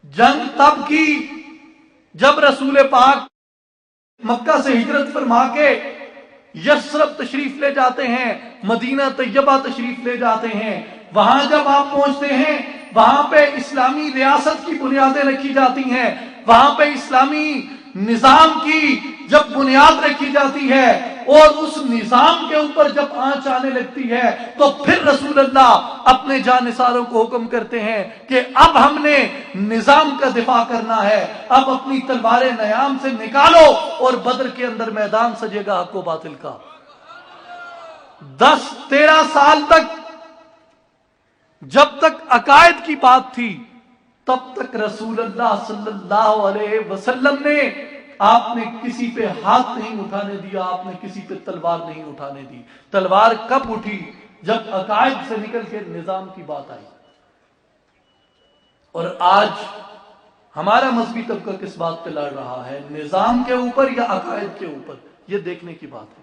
جنگ تب کی جب رسول پاک مکہ سے ہجرت فرما کے یثرب تشریف لے جاتے ہیں، مدینہ طیبہ تشریف لے جاتے ہیں. وہاں جب آپ پہنچتے ہیں وہاں پہ اسلامی ریاست کی بنیادیں رکھی جاتی ہیں، وہاں پہ اسلامی نظام کی جب بنیاد رکھی جاتی ہے اور اس نظام کے اوپر جب آنچ آنے لگتی ہے تو پھر رسول اللہ اپنے جانثاروں کو حکم کرتے ہیں کہ اب ہم نے نظام کا دفاع کرنا ہے، اب اپنی تلواریں نیام سے نکالو اور بدر کے اندر میدان سجے گا حق و باطل کا. 10-13 سال تک جب تک عقائد کی بات تھی تب تک رسول اللہ صلی اللہ علیہ وسلم نے آپ نے کسی پہ ہاتھ نہیں اٹھانے دیا، آپ نے کسی پہ تلوار نہیں اٹھانے دی. تلوار کب اٹھی؟ جب عقائد سے نکل کے نظام کی بات آئی. اور آج ہمارا مذہبی طبقہ کس بات پہ لڑ رہا ہے؟ نظام کے اوپر یا عقائد کے اوپر؟ یہ دیکھنے کی بات ہے.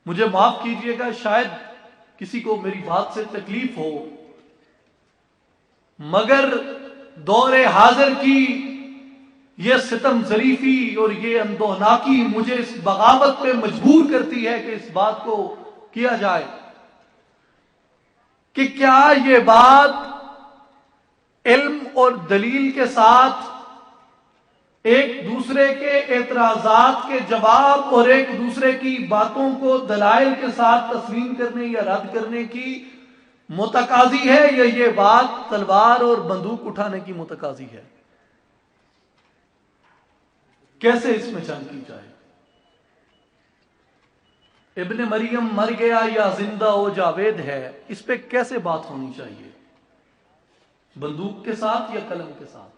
مجھے معاف کیجئے گا، شاید کسی کو میری بات سے تکلیف ہو، مگر دور حاضر کی یہ ستم ظریفی اور یہ اندوہناکی مجھے اس بغاوت پہ مجبور کرتی ہے کہ اس بات کو کیا جائے کہ کیا یہ بات علم اور دلیل کے ساتھ ایک دوسرے کے اعتراضات کے جواب اور ایک دوسرے کی باتوں کو دلائل کے ساتھ تسلیم کرنے یا رد کرنے کی متقاضی ہے، یا یہ بات تلوار اور بندوق اٹھانے کی متقاضی ہے؟ کیسے اس میں جنگ کی جائے؟ ابن مریم مر گیا یا زندہ ہو جاوید ہے، اس پہ کیسے بات ہونی چاہیے؟ بندوق کے ساتھ یا قلم کے ساتھ؟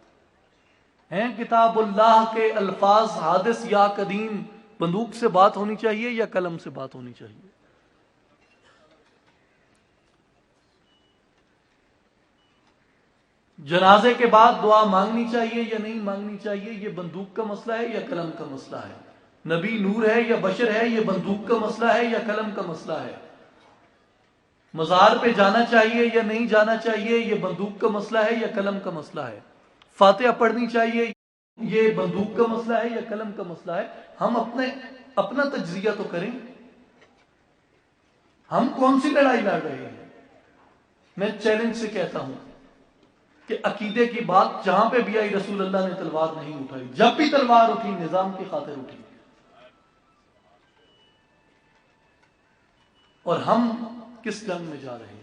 ہیں کتاب اللہ کے الفاظ حادث یا قدیم، بندوق سے بات ہونی چاہیے یا قلم سے بات ہونی چاہیے؟ جنازے کے بعد دعا مانگنی چاہیے یا نہیں مانگنی چاہیے؟ یہ بندوق کا مسئلہ ہے یا قلم کا مسئلہ ہے؟ نبی نور ہے یا بشر ہے؟ یہ بندوق کا مسئلہ ہے یا قلم کا مسئلہ ہے؟ مزار پہ جانا چاہیے یا نہیں جانا چاہیے؟ یہ بندوق کا مسئلہ ہے یا قلم کا مسئلہ ہے؟ فاتحہ پڑھنی چاہیے، یہ بندوق کا مسئلہ ہے یا قلم کا مسئلہ ہے؟ ہم اپنا تجزیہ تو کریں. ہم کون سی لڑائی لڑ رہے ہیں؟ میں چیلنج سے کہتا ہوں کہ عقیدے کی بات جہاں پہ بھی آئی رسول اللہ نے تلوار نہیں اٹھائی. جب بھی تلوار اٹھی نظام کی خاطر اٹھی. اور ہم کس جنگ میں جا رہے ہیں؟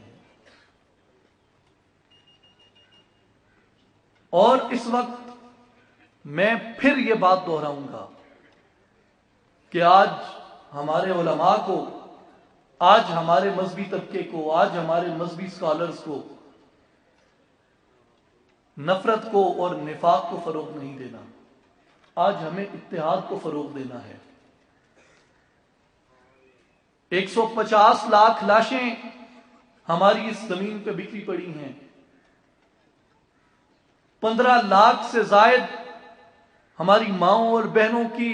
اور اس وقت میں پھر یہ بات دہراؤں گا کہ آج ہمارے علماء کو، آج ہمارے مذہبی طبقے کو، آج ہمارے مذہبی اسکالرز کو نفرت کو اور نفاق کو فروغ نہیں دینا. آج ہمیں اتحاد کو فروغ دینا ہے. 150 لاکھ لاشیں ہماری اس زمین پہ بکھری پڑی ہیں. 15 لاکھ سے زائد ہماری ماؤں اور بہنوں کی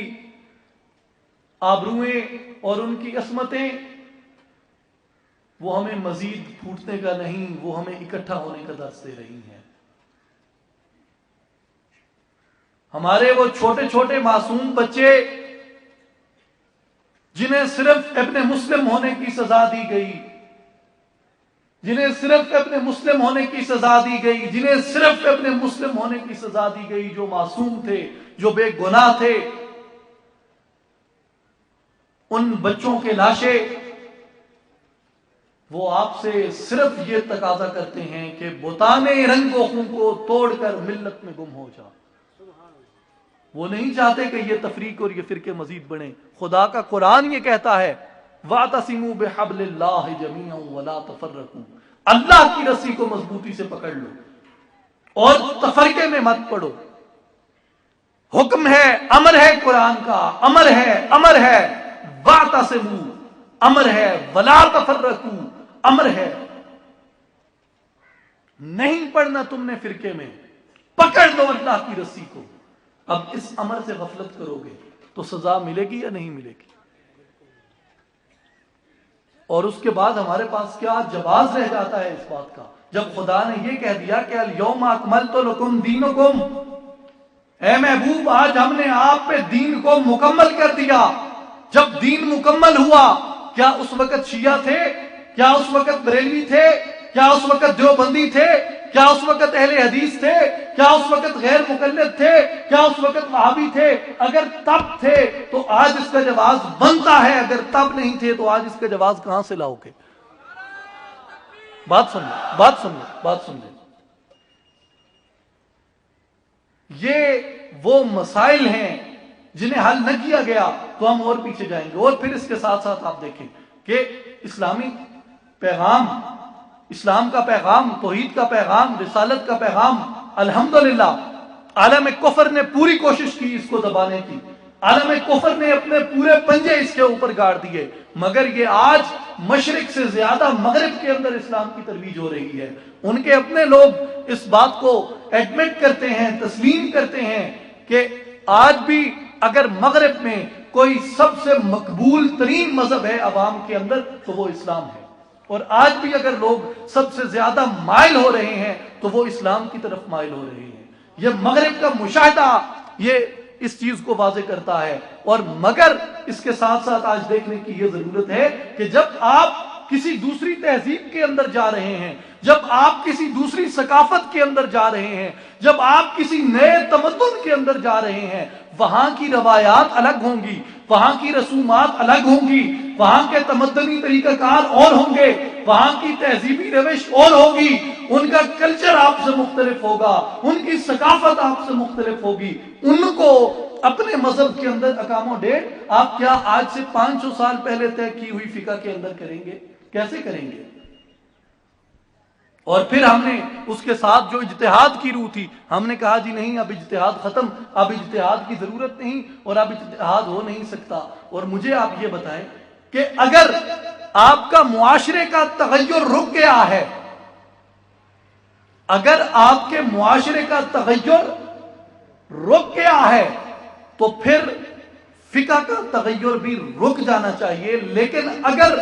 آبروئیں اور ان کی عصمتیں، وہ ہمیں مزید پھوٹنے کا نہیں، وہ ہمیں اکٹھا ہونے کا درس دے رہی ہیں. ہمارے وہ چھوٹے چھوٹے معصوم بچے جنہیں صرف ابن مسلم ہونے کی سزا دی گئی، جنہیں صرف ابن مسلم ہونے کی سزا دی گئی، جنہیں صرف ابن مسلم ہونے کی سزا دی گئی، جو معصوم تھے، جو بے گناہ تھے، ان بچوں کے لاشیں وہ آپ سے صرف یہ تقاضا کرتے ہیں کہ بتانے رنگ و خون کو توڑ کر ملت میں گم ہو جا. وہ نہیں چاہتے کہ یہ تفریق اور یہ فرقے مزید بڑھیں. خدا کا قرآن یہ کہتا ہے وَاعْتَصِمُوا بِحَبْلِ اللَّهِ جَمِيعًا وَلَا تَفَرَّقُوا، اللہ کی رسی کو مضبوطی سے پکڑ لو اور تفرقے میں مت پڑو. حکم ہے، امر ہے قرآن کا، امر ہے وَاعْتَصِمُوا، امر ہے وَلَا تَفَرَّقُوا، امر ہے. نہیں پڑھنا تم نے فرقے میں، پکڑ لو اللہ کی رسی کو. اب اس امر سے غفلت کرو گے تو سزا ملے گی یا نہیں ملے گی؟ اور اس کے بعد ہمارے پاس کیا جواز رہ جاتا ہے اس بات کا، جب خدا نے یہ کہہ دیا کہ الیوم اکملت لکم دینکم، اے محبوب آج ہم نے آپ پہ دین کو مکمل کر دیا۔ جب دین مکمل ہوا، کیا اس وقت شیعہ تھے؟ کیا اس وقت بریلوی تھے؟ کیا اس وقت دیوبندی تھے؟ کیا اس وقت اہل حدیث تھے؟ کیا اس وقت غیر مقلد تھے؟ کیا اس وقت وہابی تھے؟ اگر تب تھے تو آج اس کا جواز بنتا ہے، اگر تب نہیں تھے تو آج اس کا جواز کہاں سے لاؤ گے؟ بات سمجھے۔ یہ وہ مسائل ہیں جنہیں حل نہ کیا گیا تو ہم اور پیچھے جائیں گے۔ اور پھر اس کے ساتھ ساتھ آپ دیکھیں کہ اسلامی پیغام، اسلام کا پیغام، توحید کا پیغام، رسالت کا پیغام، الحمدللہ عالم کفر نے پوری کوشش کی اس کو دبانے کی، عالم کفر نے اپنے پورے پنجے اس کے اوپر گاڑ دیے، مگر یہ آج مشرق سے زیادہ مغرب کے اندر اسلام کی ترویج ہو رہی ہے۔ ان کے اپنے لوگ اس بات کو ایڈمٹ کرتے ہیں، تسلیم کرتے ہیں کہ آج بھی اگر مغرب میں کوئی سب سے مقبول ترین مذہب ہے عوام کے اندر تو وہ اسلام ہے، اور آج بھی اگر لوگ سب سے زیادہ مائل ہو رہے ہیں تو وہ اسلام کی طرف مائل ہو رہے ہیں۔ یہ مغرب کا مشاہدہ یہ اس چیز کو واضح کرتا ہے۔ اور مگر اس کے ساتھ ساتھ آج دیکھنے کی یہ ضرورت ہے کہ جب آپ کسی دوسری تہذیب کے اندر جا رہے ہیں، جب آپ کسی دوسری ثقافت کے اندر جا رہے ہیں، جب آپ کسی نئے تمدن کے اندر جا رہے ہیں، وہاں کی روایات الگ ہوں گی، وہاں کی رسومات الگ ہوں گی، وہاں کے تمدنی طریقہ کار اور ہوں گے، وہاں کی تہذیبی روش اور ہوگی، ان کا کلچر آپ سے مختلف ہوگا، ان کی ثقافت آپ سے مختلف ہوگی۔ ان کو اپنے مذہب کے اندر اکاموڈیٹ آپ کیا آج سے 500 سال پہلے طے کی ہوئی فقہ کے اندر کریں گے؟ کیسے کریں گے؟ اور پھر ہم نے اس کے ساتھ جو اجتہاد کی روح تھی، ہم نے کہا جی نہیں، اب اجتہاد ختم، اب اجتہاد کی ضرورت نہیں اور اب اجتہاد ہو نہیں سکتا۔ اور مجھے آپ یہ بتائیں کہ اگر آپ کا معاشرے کا تغیر رک گیا ہے، اگر آپ کے معاشرے کا تغیر رک گیا ہے تو پھر فقہ کا تغیر بھی رک جانا چاہیے، لیکن اگر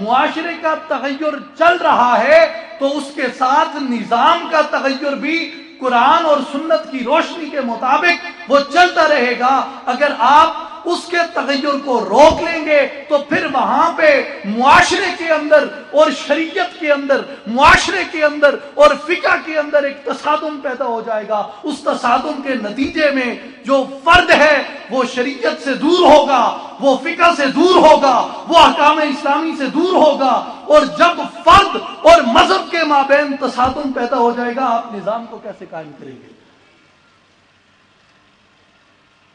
معاشرے کا تغیر چل رہا ہے تو اس کے ساتھ نظام کا تغیر بھی قرآن اور سنت کی روشنی کے مطابق وہ چلتا رہے گا۔ اگر آپ اس کے تغیر کو روک لیں گے تو پھر وہاں پہ معاشرے کے اندر اور شریعت کے اندر، معاشرے کے اندر اور فقہ کے اندر ایک تصادم پیدا ہو جائے گا۔ اس تصادم کے نتیجے میں جو فرد ہے وہ شریعت سے دور ہوگا، وہ فقہ سے دور ہوگا، وہ احکام اسلامی سے دور ہوگا، اور جب فرد اور مذہب کے مابین تصادم پیدا ہو جائے گا، آپ نظام کو کیسے قائم کریں گے؟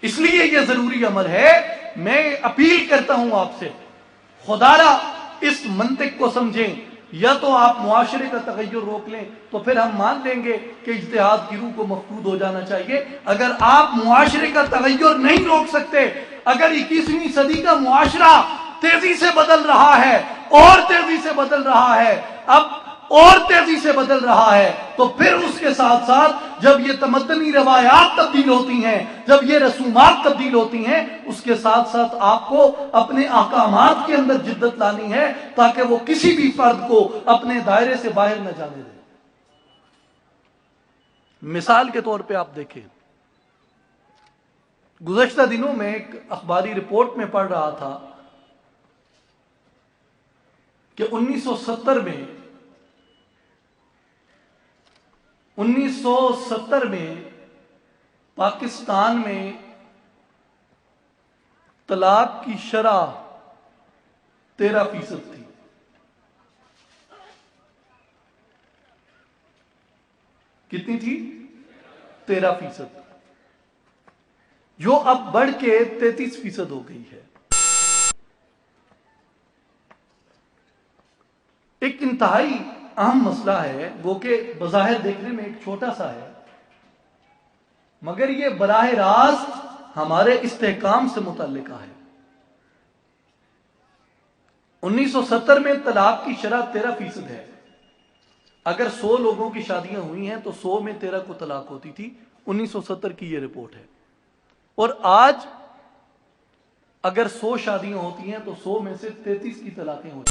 اس لیے یہ ضروری عمل ہے۔ میں اپیل کرتا ہوں آپ سے، خدا را اس منطق کو سمجھیں، یا تو آپ معاشرے کا تغیر روک لیں تو پھر ہم مان لیں گے کہ اجتہاد کی روح کو مفقود ہو جانا چاہیے۔ اگر آپ معاشرے کا تغیر نہیں روک سکتے، اگر 21ویں صدی کا معاشرہ تیزی سے بدل رہا ہے اور تیزی سے بدل رہا ہے، اب اور تیزی سے بدل رہا ہے، تو پھر اس کے ساتھ ساتھ جب یہ تمدنی روایات تبدیل ہوتی ہیں، جب یہ رسومات تبدیل ہوتی ہیں، اس کے ساتھ ساتھ آپ کو اپنے احکامات کے اندر جدت لانی ہے تاکہ وہ کسی بھی فرد کو اپنے دائرے سے باہر نہ جانے دے۔ مثال کے طور پہ آپ دیکھیں، گزشتہ دنوں میں ایک اخباری رپورٹ میں پڑھ رہا تھا کہ 1970 میں پاکستان میں طلاق کی شرح 13% تھی۔ کتنی تھی؟ 13%، جو اب بڑھ کے 33% ہو گئی ہے۔ ایک انتہائی اہم مسئلہ ہے، وہ کہ بظاہر دیکھنے میں ایک چھوٹا سا ہے، مگر یہ براہ راست ہمارے استحکام سے متعلقہ ہے۔ 1970 میں طلاق کی شرح 13% ہے۔ اگر 100 لوگوں کی شادیاں ہوئی ہیں تو 100 میں 13 کو طلاق ہوتی تھی۔ 1970 کی یہ رپورٹ ہے۔ اور آج اگر 100 شادیاں ہوتی ہیں تو 100 میں سے 33 کی طلاقیں ہوتی ہیں۔